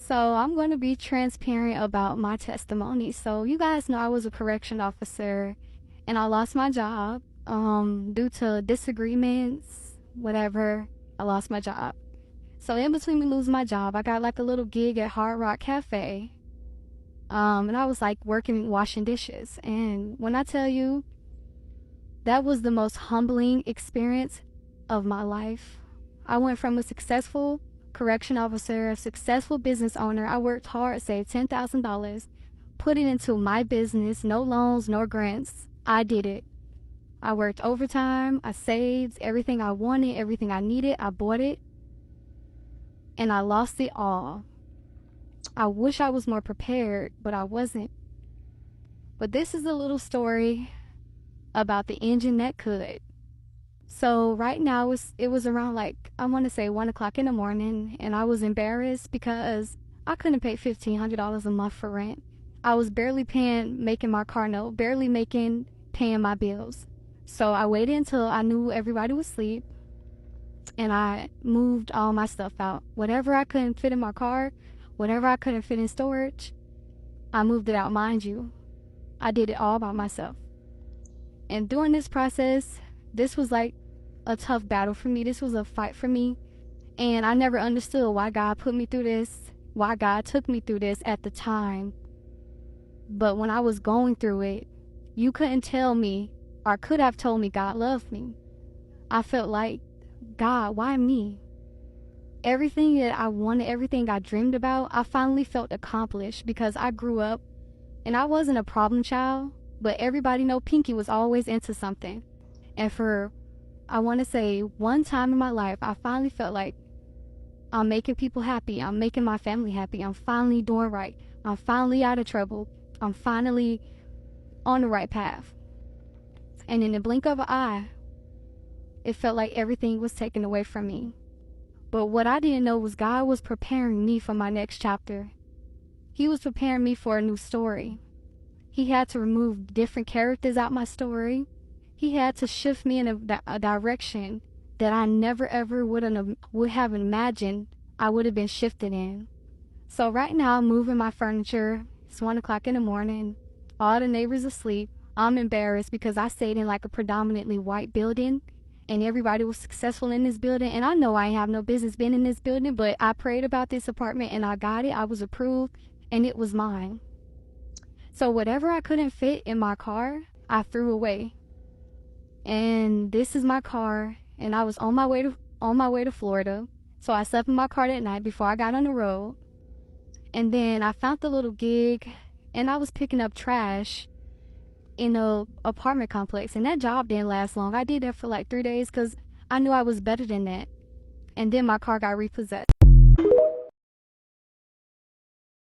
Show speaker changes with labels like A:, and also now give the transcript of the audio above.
A: So I'm going to be transparent about my testimony. So you guys know I was a correction officer and I lost my job due to disagreements, whatever. I lost my job. So in between me losing my job, I got like a little gig at Hard Rock Cafe. And I was like working washing dishes. And when I tell you, that was the most humbling experience of my life. I went from a successful correction officer, a successful business owner. I worked hard, saved $10,000, put it into my business, no loans, no grants. I did it. I worked overtime. I saved everything I wanted, everything I needed. I bought it. And I lost it all. I wish I was more prepared, but I wasn't. But this is a little story about the engine that could. So right now it was around like, I want to say 1 o'clock in the morning, and I was embarrassed because I couldn't pay $1,500 a month for rent. I was barely making my car note, barely paying my bills. So I waited until I knew everybody was asleep, and I moved all my stuff out. Whatever I couldn't fit in my car, whatever I couldn't fit in storage, I moved it out. Mind you, I did it all by myself. And during this process, this was like a tough battle for me. This was a fight for me. And I never understood why God put me through this, why God took me through this at the time. But when I was going through it, you couldn't tell me, or could have told me God loved me. I felt like, God, why me? Everything that I wanted, everything I dreamed about, I finally felt accomplished because I grew up and I wasn't a problem child. But everybody know Pinky was always into something. And for, I want to say, one time in my life, I finally felt like I'm making people happy. I'm making my family happy. I'm finally doing right. I'm finally out of trouble. I'm finally on the right path. And in the blink of an eye, it felt like everything was taken away from me. But what I didn't know was God was preparing me for my next chapter. He was preparing me for a new story. He had to remove different characters out my story. He had to shift me in a direction that I never ever would have imagined I would have been shifted in. So right now I'm moving my furniture. It's 1 o'clock in the morning. All the neighbors are asleep. I'm embarrassed because I stayed in like a predominantly white building and everybody was successful in this building. And I know I have no business being in this building, but I prayed about this apartment and I got it. I was approved and it was mine. So whatever I couldn't fit in my car, I threw away. And this is my car, and I was on my way to Florida. So I slept in my car that night before I got on the road. And then I found the little gig, and I was picking up trash in a apartment complex. And that job didn't last long. I did that for like 3 days because I knew I was better than that. And then my car got repossessed.